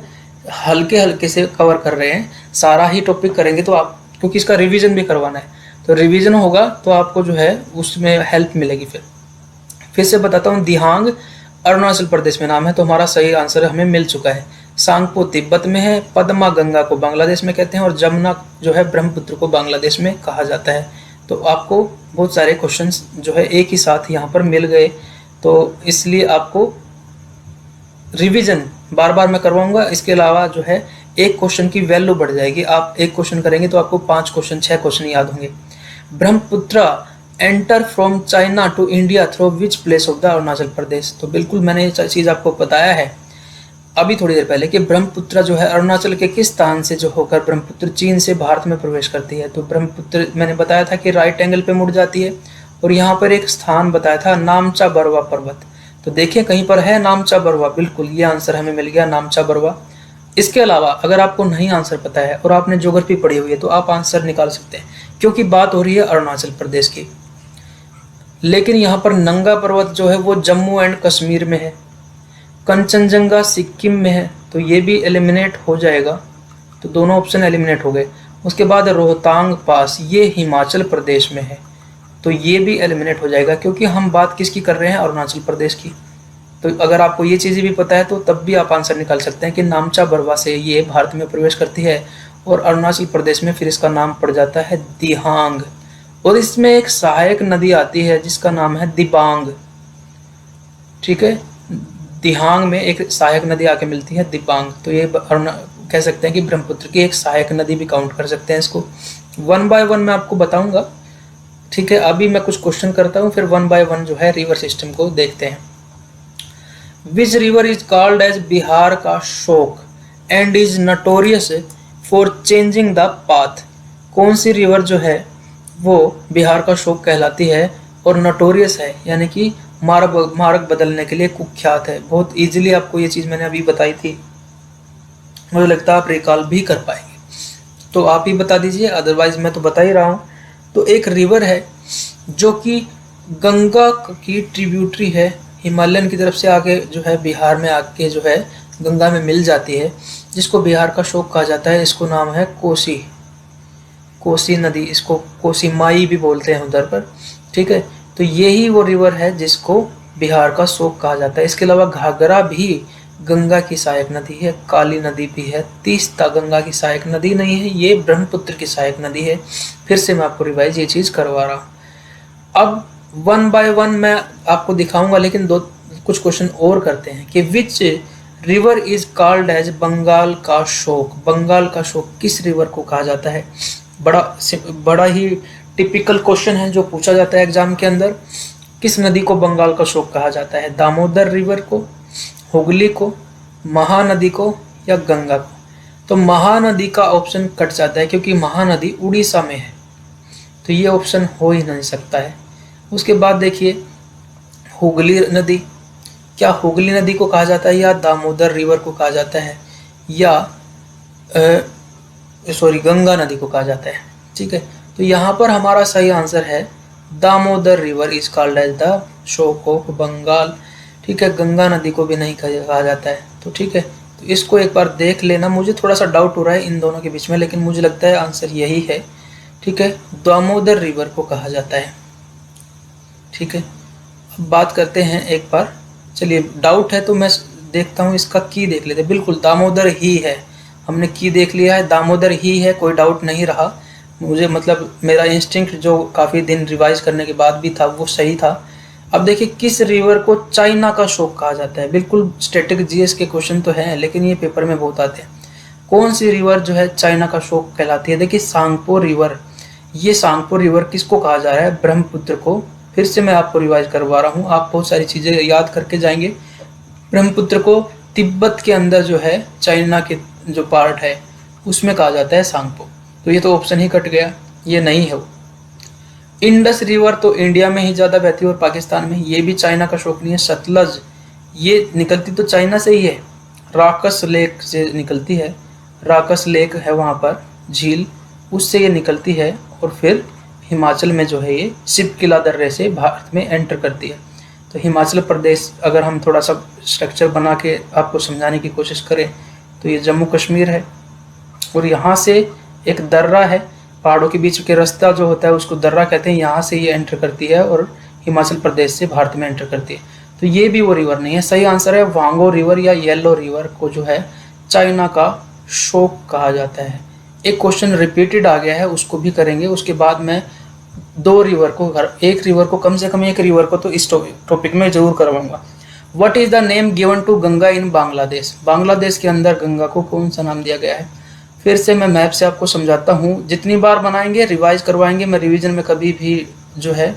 हल्के हल्के से कवर कर रहे हैं, सारा ही टॉपिक करेंगे तो आप, क्योंकि इसका रिवीजन भी करवाना है, तो रिवीजन होगा तो आपको जो है उसमें हेल्प मिलेगी। फिर से बताता हूँ, दिहांग अरुणाचल प्रदेश में नाम है, तो हमारा सही आंसर हमें मिल चुका है। सांगपो तिब्बत में है, पद्मा गंगा को बांग्लादेश में कहते हैं, और जमुना जो है ब्रह्मपुत्र को बांग्लादेश में कहा जाता है। तो आपको बहुत सारे क्वेश्चंस जो है एक ही साथ यहाँ पर मिल गए, तो इसलिए आपको रिवीजन बार बार मैं करवाऊंगा। इसके अलावा जो है एक क्वेश्चन की वैल्यू बढ़ जाएगी, आप एक क्वेश्चन करेंगे तो आपको 5 क्वेश्चन 6 क्वेश्चन याद होंगे। Brahmaputra enter from China to India through which place of the Arunachal Pradesh, तो बिल्कुल मैंने ये चीज़ आपको बताया है अभी थोड़ी देर पहले कि ब्रह्मपुत्र जो है अरुणाचल के किस स्थान से जो होकर ब्रह्मपुत्र चीन से भारत में प्रवेश करती है। तो ब्रह्मपुत्र मैंने बताया था कि राइट एंगल पे मुड़ जाती है, और यहाँ पर एक स्थान बताया था नामचा बरवा पर्वत, तो देखिए कहीं पर है नामचा बरवा, बिल्कुल ये आंसर हमें मिल गया, नामचा बरवा। इसके अलावा अगर आपको नहीं आंसर पता है और आपने ज्योग्राफी पढ़ी हुई है तो आप आंसर निकाल सकते हैं, क्योंकि बात हो रही है अरुणाचल प्रदेश की। लेकिन यहाँ पर नंगा पर्वत जो है वो जम्मू एंड कश्मीर में है, कंचनजंगा सिक्किम में है, तो ये भी एलिमिनेट हो जाएगा, तो दोनों ऑप्शन एलिमिनेट हो गए। उसके बाद रोहतांग पास, ये हिमाचल प्रदेश में है, तो ये भी एलिमिनेट हो जाएगा, क्योंकि हम बात किसकी कर रहे हैं, अरुणाचल प्रदेश की। तो अगर आपको ये चीज़ें भी पता है तो तब भी आप आंसर निकाल सकते हैं कि नामचा बरवा से ये भारत में प्रवेश करती है, और अरुणाचल प्रदेश में फिर इसका नाम पड़ जाता है दिहांग, और इसमें एक सहायक नदी आती है जिसका नाम है दिबांग। ठीक है, दिहांग में एक सहायक नदी आके मिलती है दिबांग, तो ये कह सकते हैं कि ब्रह्मपुत्र की एक सहायक नदी भी काउंट कर सकते हैं इसको। 1 बाय 1 मैं आपको बताऊंगा। ठीक है, अभी मैं कुछ क्वेश्चन करता हूँ, फिर 1 बाय 1 जो है रिवर सिस्टम को देखते हैं। Which river is called as Bihar का शोक and is notorious for changing the path, कौन सी रिवर जो है वो बिहार का शोक कहलाती है और नटोरियस है, यानी कि मार्ग बदलने के लिए कुख्यात है। बहुत इजीली आपको ये चीज़ मैंने अभी बताई थी, मुझे लगता है आप रिकॉल भी कर पाएंगे, तो आप ही बता दीजिए, अदरवाइज मैं तो बता ही रहा हूँ। तो एक रिवर है जो कि गंगा की ट्रिब्यूटरी है, हिमालयन की तरफ से आगे जो है बिहार में आके जो है गंगा में मिल जाती है, जिसको बिहार का शोक कहा जाता है। इसको नाम है कोसी नदी, इसको कोसी माई भी बोलते हैं उधर पर। ठीक है, तो यही वो रिवर है जिसको बिहार का शोक कहा जाता है। इसके अलावा घाघरा भी गंगा की सहायक नदी है, काली नदी भी है, तीस्ता गंगा की सहायक नदी नहीं है, ये ब्रह्मपुत्र की सहायक नदी है। फिर से मैं आपको रिवाइज ये चीज़ करवा रहा हूँ। अब 1 बाय 1 मैं आपको दिखाऊंगा, लेकिन कुछ क्वेश्चन और करते हैं कि which river is called as Bengal का शोक, बंगाल का शोक किस रिवर को कहा जाता है। बड़ा ही टिपिकल क्वेश्चन है जो पूछा जाता है एग्जाम के अंदर। किस नदी को बंगाल का शोक कहा जाता है, दामोदर रिवर को, हुगली को, महानदी को या गंगा को। तो महानदी का ऑप्शन कट जाता है क्योंकि महानदी उड़ीसा में है, तो ये ऑप्शन हो ही नहीं सकता है। उसके बाद देखिए हुगली नदी, क्या हुगली नदी को कहा जाता है या दामोदर रिवर को कहा जाता है या गंगा नदी को कहा जाता है। ठीक है, तो यहाँ पर हमारा सही आंसर है Damodar river is called as the shok of Bengal. ठीक है, गंगा नदी को भी नहीं कहा जाता है। तो ठीक है, तो इसको एक बार देख लेना। मुझे थोड़ा सा डाउट हो रहा है इन दोनों के बीच में, लेकिन मुझे लगता है आंसर यही है। ठीक है, दामोदर रिवर को कहा जाता है। ठीक है, अब बात करते हैं एक बार। चलिए, डाउट है तो मैं देखता हूँ, इसका की देख लेते हैं। बिल्कुल दामोदर ही है, हमने की देख लिया है, दामोदर ही है, कोई डाउट नहीं रहा मुझे। मतलब मेरा इंस्टिंक्ट जो काफ़ी दिन रिवाइज करने के बाद भी था वो सही था। अब देखिए, किस रिवर को चाइना का शोक कहा जाता है। बिल्कुल स्टैटिक जीएस के क्वेश्चन तो हैं, लेकिन ये पेपर में बहुत आते हैं। कौन सी रिवर जो है चाइना का शोक कहलाती है? देखिए, सांगपो रिवर। ये सांगपो रिवर किसको कहा जा रहा है? ब्रह्मपुत्र को। फिर से मैं आपको रिवाइज करवा रहा हूँ, आप बहुत सारी चीज़ें याद करके जाएंगे। ब्रह्मपुत्र को तिब्बत के अंदर जो है, चाइना के जो पार्ट है उसमें कहा जाता है सांगपो। तो ये तो ऑप्शन ही कट गया, ये नहीं है वो। इंडस रिवर तो इंडिया में ही ज़्यादा बहती है और पाकिस्तान में, ये भी चाइना का शोक नहीं है। सतलज, ये निकलती तो चाइना से ही है, राकस लेक से निकलती है। राकस लेक है वहाँ पर झील, उससे ये निकलती है और फिर हिमाचल में जो है ये शिपकिला दर्रे से भारत में एंटर करती है। तो हिमाचल प्रदेश, अगर हम थोड़ा सा स्ट्रक्चर बना के आपको समझाने की कोशिश करें तो ये जम्मू कश्मीर है और यहाँ से एक दर्रा है, पहाड़ों के बीच के रास्ता जो होता है उसको दर्रा कहते हैं, यहाँ से ये एंटर करती है और हिमाचल प्रदेश से भारत में एंटर करती है। तो ये भी वो रिवर नहीं है। सही आंसर है वांगो रिवर या येलो रिवर को जो है चाइना का शोक कहा जाता है। एक क्वेश्चन रिपीटेड आ गया है, उसको भी करेंगे। उसके बाद मैं एक रिवर को कम से कम एक रिवर को तो इस टॉपिक में जरूर करवाऊंगा। What is the name given to Ganga in Bangladesh? Bangladesh के अंदर गंगा को कौन सा नाम दिया गया है? फिर से मैं मैप से आपको समझाता हूँ, जितनी बार बनाएंगे रिवाइज करवाएंगे। मैं रिवीजन में कभी भी जो है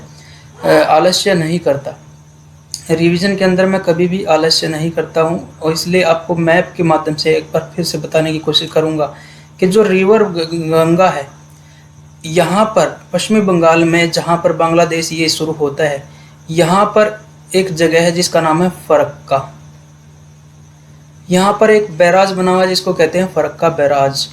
आलस्य नहीं करता, रिवीजन के अंदर मैं कभी भी आलस्य नहीं करता हूँ, और इसलिए आपको मैप के माध्यम से एक बार फिर से बताने की कोशिश करूँगा कि जो रिवर गंगा है, यहाँ पर पश्चिमी बंगाल में जहाँ पर बांग्लादेश ये शुरू होता है, यहाँ पर एक जगह है जिसका नाम है फरक्का। यहाँ पर एक बैराज बना हुआ है जिसको कहते हैं फरक्का बैराज,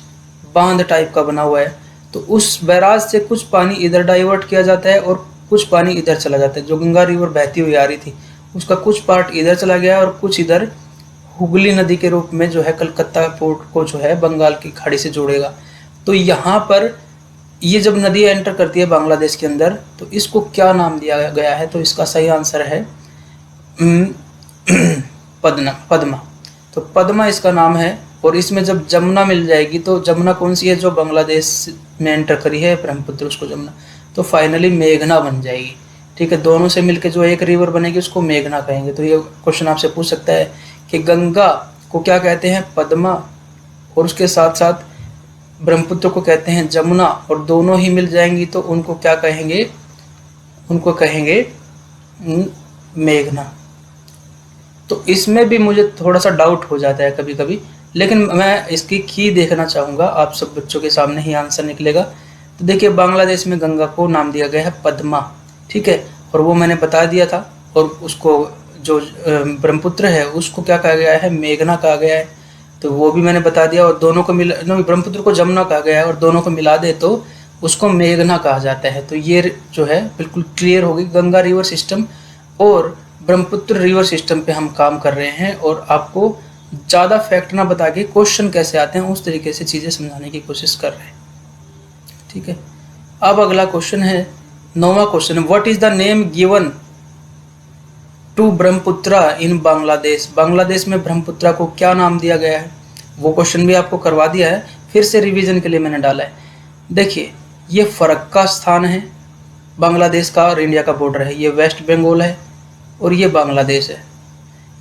बांध टाइप का बना हुआ है। तो उस बैराज से कुछ पानी इधर डाइवर्ट किया जाता है और कुछ पानी इधर चला जाता है। जो गंगा रिवर बहती हुई आ रही थी उसका कुछ पार्ट इधर चला गया और कुछ इधर हुगली नदी के रूप में जो है कलकत्ता पोर्ट को जो है बंगाल की खाड़ी से जोड़ेगा। तो यहाँ पर ये जब नदी एंटर करती है बांग्लादेश के अंदर तो इसको क्या नाम दिया गया है? तो इसका सही आंसर है पद्मा। तो पद्मा इसका नाम है। और इसमें जब जमुना मिल जाएगी, तो जमुना कौन सी है जो बांग्लादेश में एंटर करी है? ब्रह्मपुत्र, उसको जमुना। तो फाइनली मेघना बन जाएगी। ठीक है, दोनों से मिलकर जो एक रिवर बनेगी उसको मेघना कहेंगे। तो ये क्वेश्चन आपसे पूछ सकता है कि गंगा को क्या कहते हैं? पद्मा, और उसके साथ साथ ब्रह्मपुत्र को कहते हैं जमुना, और दोनों ही मिल जाएंगी तो उनको क्या कहेंगे? उनको कहेंगे मेघना। तो इसमें भी मुझे थोड़ा सा डाउट हो जाता है कभी कभी, लेकिन मैं इसकी की देखना चाहूँगा। आप सब बच्चों के सामने ही आंसर निकलेगा। तो देखिए, बांग्लादेश में गंगा को नाम दिया गया है पद्मा। ठीक है, और वो मैंने बता दिया था। और उसको जो ब्रह्मपुत्र है उसको क्या कहा गया है? मेघना कहा गया है। तो वो भी मैंने बता दिया। और दोनों को ब्रह्मपुत्र को जमुना कहा गया है और दोनों को मिला दे तो उसको मेघना कहा जाता है। तो ये जो है बिल्कुल क्लियर होगी। गंगा रिवर सिस्टम और ब्रह्मपुत्र रिवर सिस्टम पे हम काम कर रहे हैं, और आपको ज़्यादा फैक्ट ना बता के क्वेश्चन कैसे आते हैं उस तरीके से चीज़ें समझाने की कोशिश कर रहे हैं। ठीक है, अब अगला क्वेश्चन है, 9वां question. What is the name given to Brahmaputra in Bangladesh? Bangladesh में ब्रह्मपुत्रा को क्या नाम दिया गया है? वो क्वेश्चन भी आपको करवा दिया है, फिर से रिवीजन के लिए मैंने डाला है। देखिए, ये फरक्का स्थान है बांग्लादेश का और इंडिया का बॉर्डर है। ये वेस्ट बंगाल है और ये बांग्लादेश है।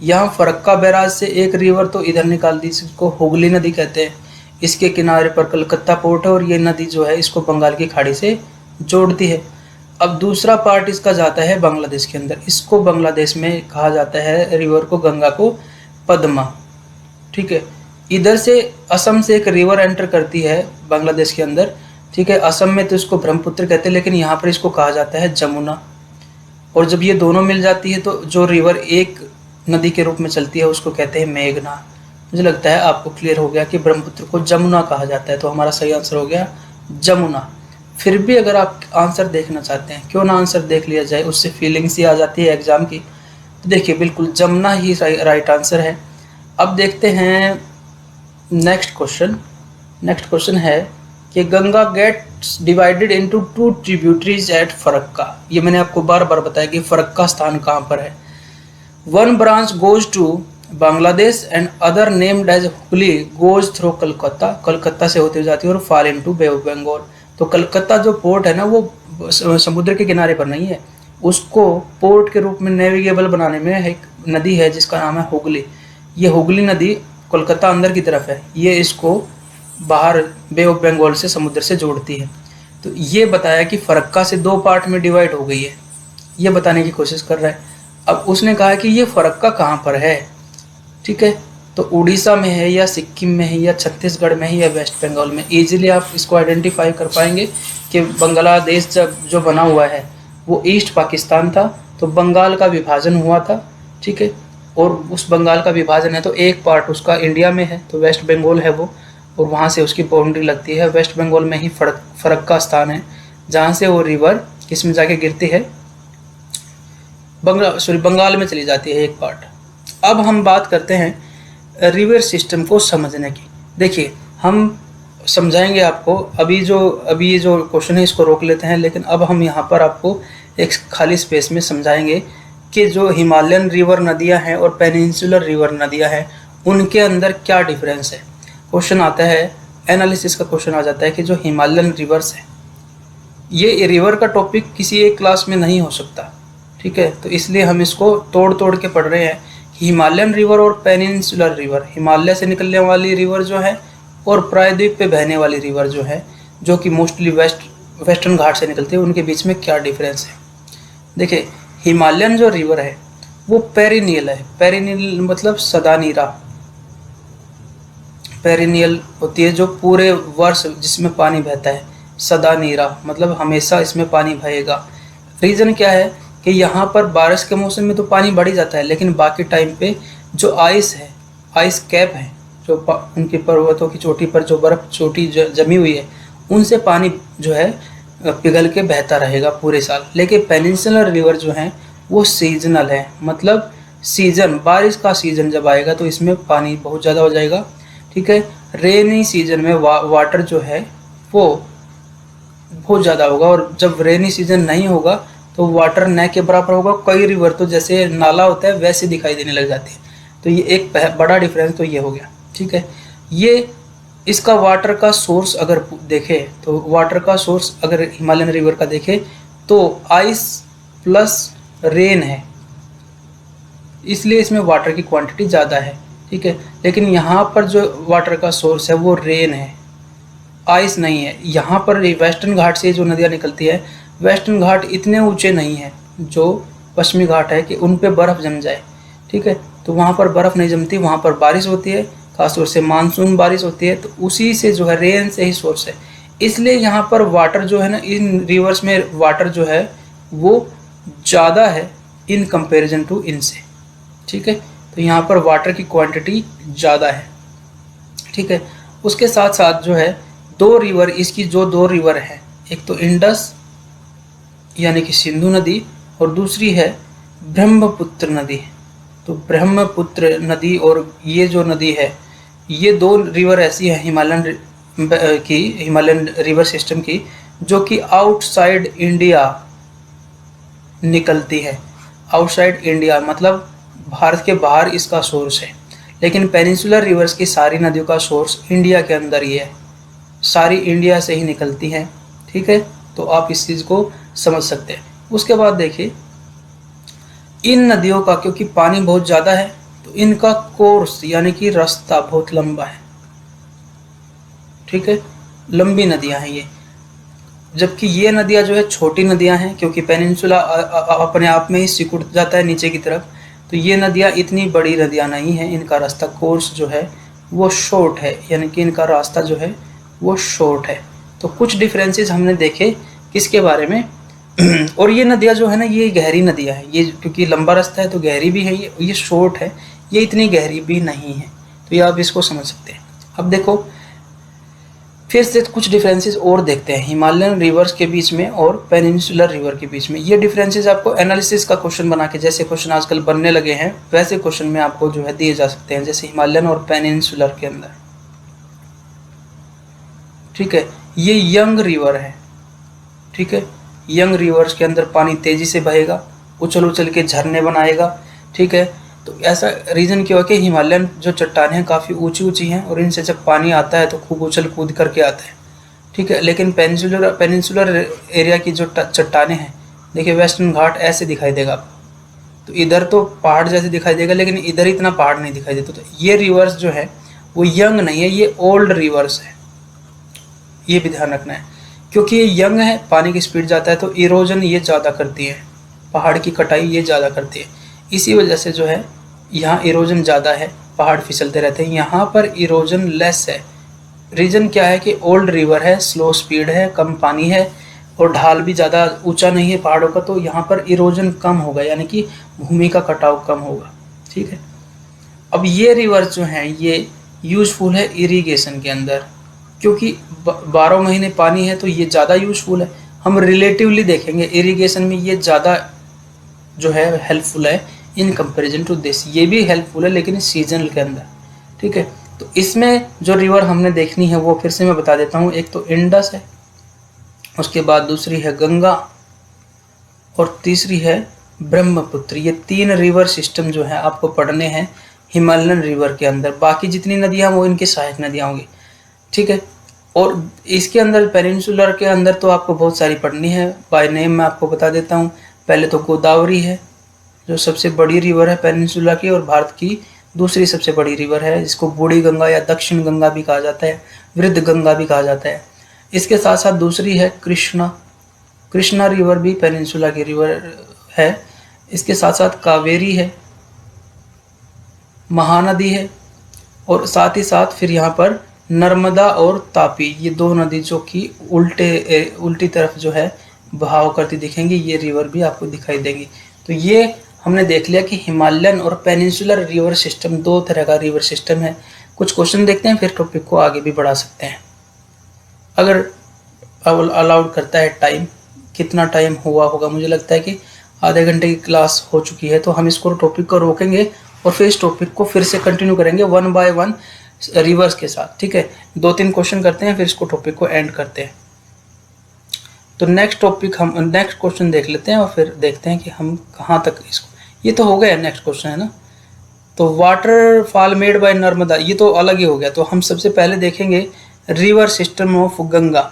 यहाँ फरक्का बैराज से एक रिवर तो इधर निकाल दी, इसको हुगली नदी कहते हैं। इसके किनारे पर कलकत्ता पोर्ट है और ये नदी जो है इसको बंगाल की खाड़ी से जोड़ती है। अब दूसरा पार्ट इसका जाता है बांग्लादेश के अंदर, इसको बांग्लादेश में कहा जाता है रिवर को, गंगा को, पद्मा। ठीक है, इधर से असम से एक रिवर एंटर करती है बांग्लादेश के अंदर, ठीक है। असम में तो इसको ब्रह्मपुत्र कहते हैं, लेकिन यहाँ पर इसको कहा जाता है जमुना। और जब ये दोनों मिल जाती है तो जो रिवर एक नदी के रूप में चलती है उसको कहते हैं मेघना। मुझे लगता है आपको क्लियर हो गया कि ब्रह्मपुत्र को जमुना कहा जाता है, तो हमारा सही आंसर हो गया जमुना। फिर भी अगर आप आंसर देखना चाहते हैं, क्यों ना आंसर देख लिया जाए, उससे फीलिंग्स ही आ जाती है एग्जाम की। तो देखिए बिल्कुल जमुना ही राइट आंसर है। अब देखते हैं नेक्स्ट क्वेश्चन। नेक्स्ट क्वेश्चन है कि Ganga gets divided into 2 tributaries at Farakka. ये मैंने आपको बार बार बताया कि फरक्का स्थान कहाँ पर है। One branch goes to Bangladesh and other named as Hooghly goes through Calcutta. Calcutta से होते हुए जाती है और fall into Bay of Bengal. तो कलकत्ता जो पोर्ट है ना, वो समुद्र के किनारे पर नहीं है, उसको पोर्ट के रूप में नेविगेबल बनाने में एक नदी है जिसका नाम है हुगली। ये हुगली नदी कोलकाता अंदर की तरफ है, ये इसको बाहर बे ऑफ बंगाल से समुद्र से जोड़ती है। तो ये बताया कि फरक्का से 2 पार्ट में डिवाइड हो गई है, ये बताने की कोशिश कर रहा है। अब उसने कहा कि ये फरक्का कहाँ पर है, ठीक है। तो उड़ीसा में है या सिक्किम में है या छत्तीसगढ़ में है या वेस्ट बंगाल में। ईजिली आप इसको आइडेंटिफाई कर पाएंगे कि बांग्लादेश जब जो बना हुआ है वो ईस्ट पाकिस्तान था, तो बंगाल का विभाजन हुआ था, ठीक है। और उस बंगाल का विभाजन है तो एक पार्ट उसका इंडिया में है, तो वेस्ट बंगाल है वो, और वहाँ से उसकी बाउंड्री लगती है। वेस्ट बंगाल में ही फरक्का स्थान है जहाँ से वो रिवर किस में जाके गिरती है, बंगाल में चली जाती है एक पार्ट। अब हम बात करते हैं रिवर सिस्टम को समझने की। देखिए हम समझाएंगे आपको, अभी ये जो क्वेश्चन है इसको रोक लेते हैं, लेकिन अब हम यहाँ पर आपको एक खाली स्पेस में समझाएंगे कि जो हिमालयन रिवर नदियाँ हैं और पेनिनसुलर रिवर नदियाँ हैं उनके अंदर क्या डिफरेंस है। क्वेश्चन आता है, एनालिसिस का क्वेश्चन आ जाता है कि जो हिमालयन रिवर्स है, ये रिवर का टॉपिक किसी एक क्लास में नहीं हो सकता, ठीक है। तो इसलिए हम इसको तोड़ तोड़ के पढ़ रहे हैं कि हिमालयन रिवर और पेनिनसुलर रिवर, हिमालय से निकलने वाली रिवर जो है और प्रायद्वीप पे बहने वाली रिवर जो है, जो कि मोस्टली वेस्टर्न घाट से निकलती है, उनके बीच में क्या डिफरेंस है। देखिए हिमालयन जो रिवर है वो पेरिनियल है। पेरिनियल मतलब सदा नीरा, पेरिनियल होती है जो पूरे वर्ष जिसमें पानी बहता है। सदा नीरा मतलब हमेशा इसमें पानी बहेगा। रीज़न क्या है कि यहाँ पर बारिश के मौसम में तो पानी बढ़ ही जाता है, लेकिन बाकी टाइम पे जो आइस है, आइस कैप है, जो उनकी पर्वतों की चोटी पर जो बर्फ़ चोटी जमी हुई है, उनसे पानी जो है पिघल के बहता रहेगा पूरे साल। लेकिन पेनिनसुलर रिवर जो है वो सीजनल है, मतलब सीज़न, बारिश का सीज़न जब आएगा तो इसमें पानी बहुत ज़्यादा हो जाएगा, ठीक है। रेनी सीजन में वाटर जो है वो बहुत ज़्यादा होगा, और जब रेनी सीजन नहीं होगा तो वाटर न के बराबर होगा। कई रिवर तो जैसे नाला होता है वैसे दिखाई देने लग जाती है। तो ये एक बड़ा डिफरेंस तो ये हो गया, ठीक है। ये इसका वाटर का सोर्स अगर देखें तो वाटर का सोर्स अगर हिमालयन रिवर का देखें तो आइस प्लस रेन है, इसलिए इसमें वाटर की क्वांटिटी ज़्यादा है, ठीक है। लेकिन यहाँ पर जो वाटर का सोर्स है वो रेन है, आइस नहीं है। यहाँ पर वेस्टर्न घाट से जो नदियाँ निकलती है, वेस्टर्न घाट इतने ऊंचे नहीं हैं जो पश्चिमी घाट है कि उन पे बर्फ़ जम जाए, ठीक है। तो वहाँ पर बर्फ़ नहीं जमती, वहाँ पर बारिश होती है, खासतौर से मानसून बारिश होती है, तो उसी से जो है रेन से ही सोर्स है। इसलिए यहाँ पर वाटर जो है ना, इन रिवर्स में वाटर जो है वो ज़्यादा है इन कंपेरिजन टू इनसे, ठीक है। तो यहाँ पर वाटर की क्वांटिटी ज़्यादा है, ठीक है। उसके साथ साथ जो है इसकी जो दो रिवर है, एक तो इंडस यानी कि सिंधु नदी और दूसरी है ब्रह्मपुत्र नदी। तो ब्रह्मपुत्र नदी और ये जो नदी है, ये 2 रिवर ऐसी है हिमालयन रिवर सिस्टम की जो कि आउटसाइड इंडिया निकलती है। आउटसाइड इंडिया मतलब भारत के बाहर इसका सोर्स है, लेकिन पेनिनसुलर रिवर्स की सारी नदियों का सोर्स इंडिया के अंदर ही है, सारी इंडिया से ही निकलती हैं, ठीक है। तो आप इस चीज़ को समझ सकते हैं। उसके बाद देखिए इन नदियों का, क्योंकि पानी बहुत ज़्यादा है तो इनका कोर्स यानी कि रास्ता बहुत लंबा है, ठीक है। लंबी नदियां हैं ये, जबकि ये नदियां जो है छोटी नदियां हैं, क्योंकि पेनिनसुला अपने आप में ही सिकुड़ जाता है नीचे की तरफ। तो ये नदियां इतनी बड़ी नदियां नहीं हैं, इनका रास्ता कोर्स जो है वो शॉर्ट है, यानी कि इनका रास्ता जो है वो शॉर्ट है। तो कुछ डिफरेंसेस हमने देखे किसके बारे में और ये नदियाँ जो है ना, ये गहरी नदियाँ हैं, ये क्योंकि लंबा रास्ता है तो गहरी भी है, ये शॉर्ट है, ये इतनी गहरी भी नहीं है। तो ये आप इसको समझ सकते हैं। अब देखो फिर से कुछ डिफरेंसेस और देखते हैं हिमालयन रिवर्स के बीच में और पेनिनसुलर रिवर के बीच में। ये डिफरेंसेस आपको एनालिसिस का क्वेश्चन बना के, जैसे क्वेश्चन आजकल बनने लगे हैं वैसे क्वेश्चन में आपको जो है दिए जा सकते हैं, जैसे हिमालयन और पेनिनसुलर के अंदर। ठीक है, ये यंग रिवर है। ठीक है, यंग रिवर्स के अंदर पानी तेजी से बहेगा, उछल उछल के झरने बनाएगा। ठीक है, तो ऐसा रीज़न क्यों है कि हिमालयन जो चट्टानें हैं काफ़ी ऊंची ऊंची हैं और इनसे जब पानी आता है तो खूब उछल कूद करके आता है। ठीक है, लेकिन पेनिनसुलर एरिया की जो चट्टानें हैं, देखिए वेस्टर्न घाट ऐसे दिखाई देगा आपको। तो इधर तो पहाड़ जैसे दिखाई देगा, लेकिन इधर इतना पहाड़ नहीं दिखाई देता। तो ये रिवर्स जो है वो यंग नहीं है, ये ओल्ड रिवर्स है, ये भी ध्यान रखना है। क्योंकि ये यंग है, पानी की स्पीड ज़्यादा है, तो इरोजन ये ज़्यादा करती है, पहाड़ की कटाई ये ज़्यादा करती है। इसी वजह से जो है यहाँ इरोजन ज़्यादा है, पहाड़ फिसलते रहते हैं। यहाँ पर इरोजन लेस है। रीज़न क्या है कि ओल्ड रिवर है, स्लो स्पीड है, कम पानी है और ढाल भी ज़्यादा ऊंचा नहीं है पहाड़ों का, तो यहाँ पर इरोजन कम होगा, यानी कि भूमि का कटाव कम होगा। ठीक है, अब ये रिवर्स जो हैं ये यूज़फुल है इरिगेशन के अंदर, क्योंकि 12 महीने पानी है तो ये ज़्यादा यूज़फुल है। हम रिलेटिवली देखेंगे इरिगेशन में ये ज़्यादा जो है हेल्पफुल है इन कंपैरिजन टू दिस। ये भी हेल्पफुल है लेकिन सीजनल के अंदर। ठीक है, तो इसमें जो रिवर हमने देखनी है वो फिर से मैं बता देता हूँ। एक तो इंडस है, उसके बाद दूसरी है गंगा और तीसरी है ब्रह्मपुत्र। ये 3 रिवर सिस्टम जो है आपको पढ़ने हैं हिमालयन रिवर के अंदर। बाकी जितनी नदियाँ वो इनकी सहायक नदियाँ होंगी। ठीक है, और इसके अंदर पेनिनसुलर के अंदर तो आपको बहुत सारी पढ़नी है। बाय नेम मैं आपको बता देता हूँ। पहले तो गोदावरी है जो सबसे बड़ी रिवर है पेनिनसुला की और भारत की दूसरी सबसे बड़ी रिवर है, जिसको बूढ़ी गंगा या दक्षिण गंगा भी कहा जाता है, वृद्ध गंगा भी कहा जाता है। इसके साथ साथ दूसरी है कृष्णा। कृष्णा रिवर भी पेनिनसुला की रिवर है। इसके साथ साथ कावेरी है, महानदी है और साथ ही साथ फिर यहाँ पर नर्मदा और तापी, ये 2 नदी जो कि उल्टी तरफ जो है बहाव करती दिखेंगी, ये रिवर भी आपको दिखाई देंगी। तो ये हमने देख लिया कि हिमालयन और पेनिनसुलर रिवर सिस्टम 2 तरह का रिवर सिस्टम है। कुछ क्वेश्चन देखते हैं, फिर टॉपिक को आगे भी बढ़ा सकते हैं अगर अलाउड करता है टाइम। कितना टाइम हुआ होगा, मुझे लगता है कि आधे घंटे की क्लास हो चुकी है, तो हम इसको टॉपिक को रोकेंगे और फिर इस टॉपिक को फिर से कंटिन्यू करेंगे 1 बाय 1 रिवर्स के साथ। ठीक है, 2-3 क्वेश्चन करते हैं फिर इसको टॉपिक को एंड करते हैं। तो नेक्स्ट क्वेश्चन देख लेते हैं और फिर देखते हैं कि हम कहाँ तक इसको, ये तो हो गया नेक्स्ट क्वेश्चन है ना। तो वाटरफॉल मेड बाय नर्मदा, ये तो अलग ही हो गया। तो हम सबसे पहले देखेंगे रिवर सिस्टम ऑफ गंगा।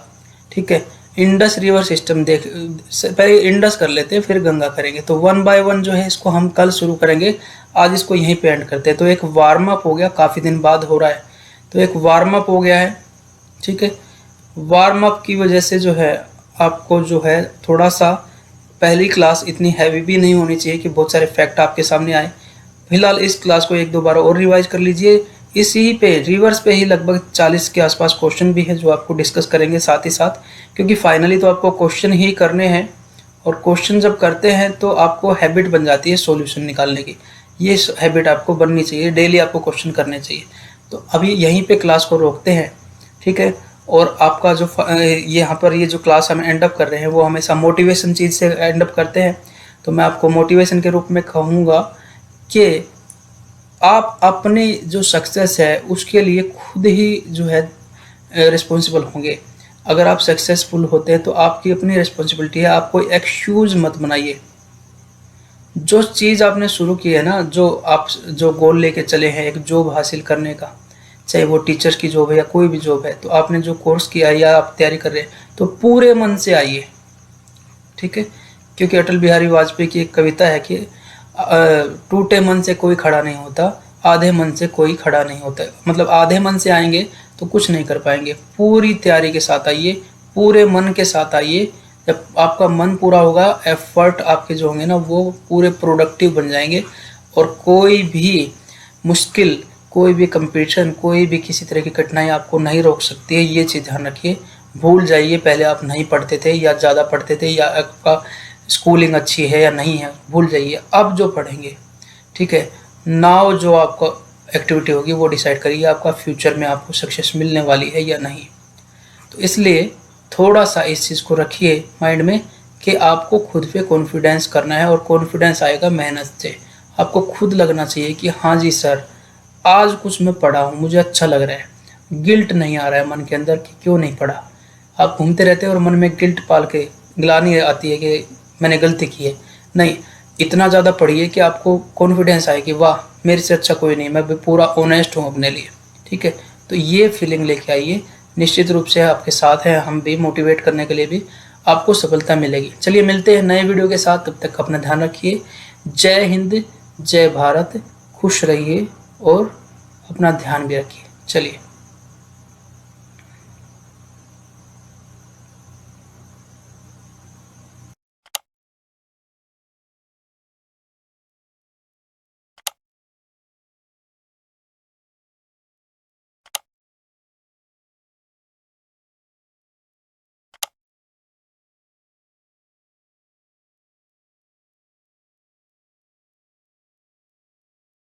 ठीक है, इंडस रिवर सिस्टम पहले इंडस कर लेते हैं फिर गंगा करेंगे। तो 1 बाय 1 जो है इसको हम कल शुरू करेंगे, आज इसको यहीं पे एंड करते हैं। तो एक वार्म अप हो गया, काफ़ी दिन बाद हो रहा है तो एक वार्म अप हो गया है। ठीक है, वार्म अप की वजह से जो है आपको जो है थोड़ा सा पहली क्लास इतनी हैवी भी नहीं होनी चाहिए कि बहुत सारे फैक्ट आपके सामने आए। फिलहाल इस क्लास को 1-2 बार और रिवाइज कर लीजिए। इसी पे रिवर्स पे ही लगभग 40 के आसपास क्वेश्चन भी है जो आपको डिस्कस करेंगे साथ ही साथ, क्योंकि फाइनली तो आपको क्वेश्चन ही करने हैं और क्वेश्चन जब करते हैं तो आपको हैबिट बन जाती है सॉल्यूशन निकालने की। ये हैबिट आपको बननी चाहिए, डेली आपको क्वेश्चन करने चाहिए। तो अभी यहीं पे क्लास को रोकते हैं। ठीक है, और आपका जो यहाँ पर ये जो क्लास हम एंड अप कर रहे हैं वो हमेशा मोटिवेशन चीज़ से एंड अप करते हैं। तो मैं आपको मोटिवेशन के रूप में कहूँगा कि आप अपनी जो सक्सेस है उसके लिए खुद ही जो है रिस्पॉन्सिबल होंगे। अगर आप सक्सेसफुल होते हैं तो आपकी अपनी रिस्पॉन्सिबिलिटी है, आप कोई एक्सक्यूज़ मत बनाइए। जो चीज़ आपने शुरू की है ना, जो गोल लेके चले हैं एक जॉब हासिल करने का, चाहे वो टीचर की जॉब है या कोई भी जॉब है, तो आपने जो कोर्स किया है या आप तैयारी कर रहे हैं तो पूरे मन से आइए। ठीक है, क्योंकि अटल बिहारी वाजपेयी की एक कविता है कि टूटे मन से कोई खड़ा नहीं होता, आधे मन से कोई खड़ा नहीं होता। मतलब आधे मन से आएंगे तो कुछ नहीं कर पाएंगे, पूरी तैयारी के साथ आइए, पूरे मन के साथ आइए। जब आपका मन पूरा होगा, एफर्ट आपके जो होंगे ना वो पूरे प्रोडक्टिव बन जाएंगे और कोई भी मुश्किल, कोई भी कंपटीशन, कोई भी किसी तरह की कठिनाई आपको नहीं रोक सकती है, ये चीज़ ध्यान रखिए। भूल जाइए पहले आप नहीं पढ़ते थे या ज़्यादा पढ़ते थे या आपका स्कूलिंग अच्छी है या नहीं है, भूल जाइए। अब जो पढ़ेंगे, ठीक है, नाउ जो आपका एक्टिविटी होगी वो डिसाइड करिए आपका फ्यूचर में आपको सक्सेस मिलने वाली है या नहीं। तो इसलिए थोड़ा सा इस चीज़ को रखिए माइंड में कि आपको खुद पे कॉन्फिडेंस करना है, और कॉन्फिडेंस आएगा मेहनत से। आपको खुद लगना चाहिए कि हाँ जी सर, आज कुछ मैं पढ़ा हूँ, मुझे अच्छा लग रहा है। गिल्ट नहीं आ रहा है मन के अंदर कि क्यों नहीं पढ़ा। आप घूमते रहते हैं और मन में गिल्ट पाल के ग्लानि आती है कि मैंने गलती की है। नहीं, इतना ज़्यादा पढ़िए कि आपको कॉन्फिडेंस आए कि वाह, मेरे से अच्छा कोई नहीं, मैं भी पूरा ऑनेस्ट हूँ अपने लिए। ठीक है, तो ये फीलिंग लेके आइए, निश्चित रूप से आपके साथ हैं हम भी, मोटिवेट करने के लिए भी आपको सफलता मिलेगी। चलिए मिलते हैं नए वीडियो के साथ, तब तक अपना ध्यान रखिए। जय हिंद, जय भारत, खुश रहिए और अपना ध्यान भी रखिए। चलिए।